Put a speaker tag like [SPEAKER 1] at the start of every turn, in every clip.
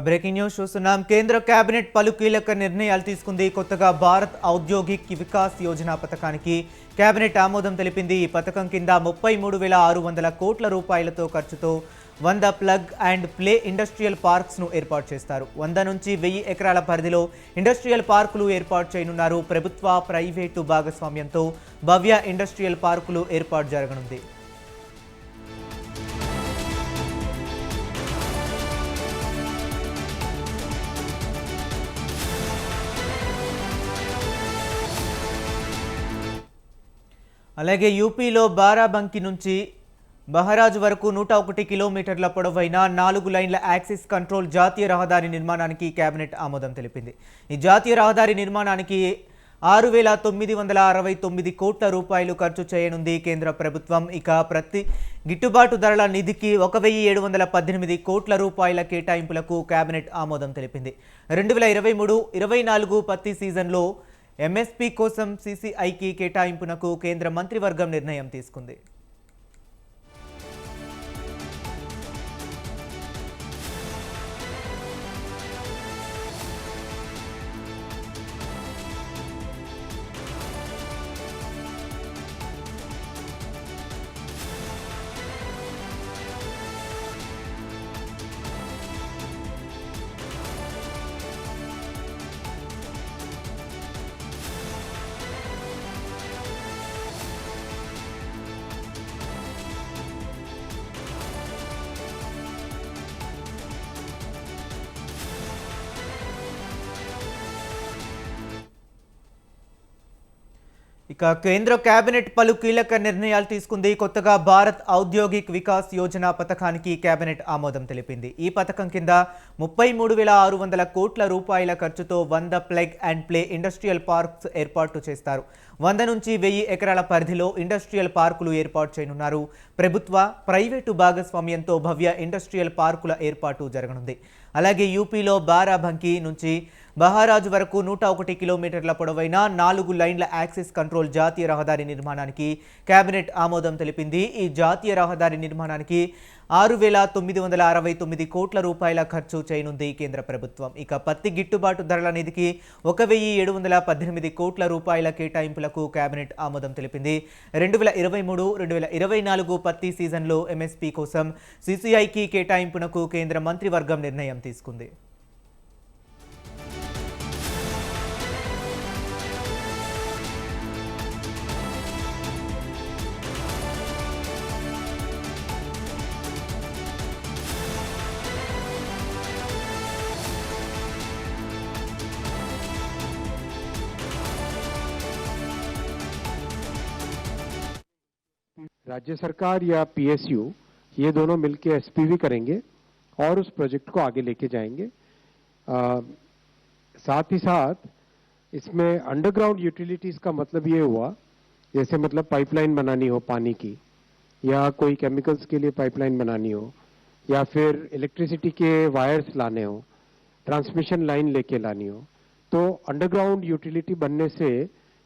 [SPEAKER 1] Breaking news చూస్తున్నాం. కేంద్ర cabinet పలు కీలక నిర్ణయాలు తీసుకుంది. కొత్తగా భారత్ ఔద్యోగిక్ వికాస్ యోజన పథకానికి కేబినెట్ ఆమోదం తెలిపింది. ఈ పథకం కింద 33,600 కోట్ల రూపాయలతో ఖర్చుతో 100 ప్లగ్ అండ్ ప్లే ఇండస్ట్రియల్ పార్క్స్ను ఏర్పాటు చేస్తారు. 100 నుంచి 1000 ఎకరాల పరిధిలో ఇండస్ట్రియల్ పార్కులు ఏర్పాటు చేయనున్నారు. ప్రభుత్వ ప్రైవేటు భాగస్వామ్యంతో భవ్య ఇండస్ట్రియల్ పార్కులు ఏర్పాటు జరగనుంది. అలాగే యూపీలో బారాబంకి నుంచి బహరాజ్ వరకు 101 కిలోమీటర్ల పొడవైన 4 లైన్ల యాక్సిస్ కంట్రోల్ జాతీయ రహదారి నిర్మాణానికి కేబినెట్ ఆమోదం తెలిపింది. ఈ జాతీయ రహదారి నిర్మాణానికి 6,969 కోట్ల రూపాయలు ఖర్చు చేయనుంది కేంద్ర ప్రభుత్వం. ఇక ప్రతి గిట్టుబాటు ధరల నిధికి 1,718 కోట్ల రూపాయల కేటాయింపులకు కేబినెట్ ఆమోదం తెలిపింది. 2023-24 పత్తి సీజన్లో ఎంఎస్పీ కోసం సీసీఐకి కేటాయింపునకు కేంద్ర మంత్రివర్గం నిర్ణయం తీసుకుంది. ఇక కేంద్ర కేబినెట్ పలు కీలక నిర్ణయాలు తీసుకుంది. కొత్తగా భారత్ ఔద్యోగిక్ వికాస్ యోజన పథకానికి కేబినెట్ ఆమోదం తెలిపింది. ఈ పథకం కింద 33,600 కోట్ల రూపాయల ఖర్చుతో 100 plug and play industrial parks ఏర్పాటు చేస్తారు. 100 నుంచి 1000 ఎకరాల పరిధిలో ఇండస్ట్రియల్ పార్కులు ఏర్పాటు చేయనున్నారు. ప్రభుత్వ ప్రైవేటు భాగస్వామ్యంతో భవ్య ఇండస్ట్రియల్ పార్కుల ఏర్పాటు జరగనుంది. అలాగే యూపీలో బారాబంకి నుంచి బహరాజ్ వరకు 101 కిలోమీటర్ల పొడవైన 4 లైన్ల యాక్సిస్ కంట్రోల్ జాతీయ రహదారి నిర్మాణానికి కేబినెట్ ఆమోదం తెలిపింది. ఈ జాతీయ రహదారి నిర్మాణానికి 6,969 కోట్ల రూపాయల ఖర్చు చేయనుంది కేంద్ర ప్రభుత్వం. ఇక పత్తి గిట్టుబాటు ధరల నిధికి 1,718 కోట్ల రూపాయల కేటాయింపులకు కేబినెట్ ఆమోదం తెలిపింది. 2023-24 పత్తి సీజన్లో ఎంఎస్పీ కోసం సీసీఐకి కేటాయింపునకు కేంద్ర మంత్రివర్గం నిర్ణయం తీసుకుంది.
[SPEAKER 2] राज्य सरकार या पीएसयू ये दोनों मिलकर एसपीवी करेंगे और उस प्रोजेक्ट को आगे लेके जाएंगे। साथ ही साथ इसमें अंडरग्राउंड यूटिलिटीज का मतलब ये हुआ, जैसे मतलब पाइपलाइन बनानी हो पानी की, या कोई केमिकल्स के लिए पाइपलाइन बनानी हो, या फिर इलेक्ट्रिसिटी के वायर्स लाने हो, ट्रांसमिशन लाइन लेके लानी हो, तो अंडरग्राउंड यूटिलिटी बनने से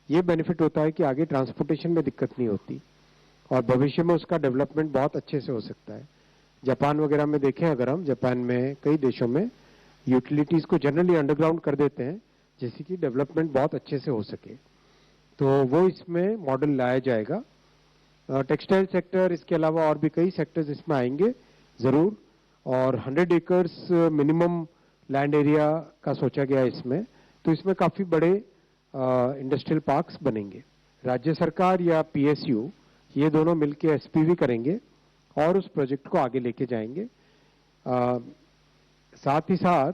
[SPEAKER 2] ये बेनिफिट होता है कि आगे ट्रांसपोर्टेशन में दिक्कत नहीं होती और भविष्य में उसका डेवलपमेंट बहुत अच्छे से हो सकता है। जापान वगैरह में देखें अगर हम, जापान में कई देशों में यूटिलिटीज को जनरली अंडरग्राउंड कर देते हैं जिससे कि डेवलपमेंट बहुत अच्छे से हो सके, तो वो इसमें मॉडल लाया जाएगा। टेक्सटाइल सेक्टर, इसके अलावा और भी कई सेक्टर्स इसमें आएंगे ज़रूर, और 100 एकर्स मिनिमम लैंड एरिया का सोचा गया इसमें, तो इसमें काफ़ी बड़े इंडस्ट्रियल पार्क्स बनेंगे। राज्य सरकार या पीएसयू ये दोनों मिलकर एसपीवी करेंगे और उस प्रोजेक्ट को आगे लेके जाएंगे। साथ ही साथ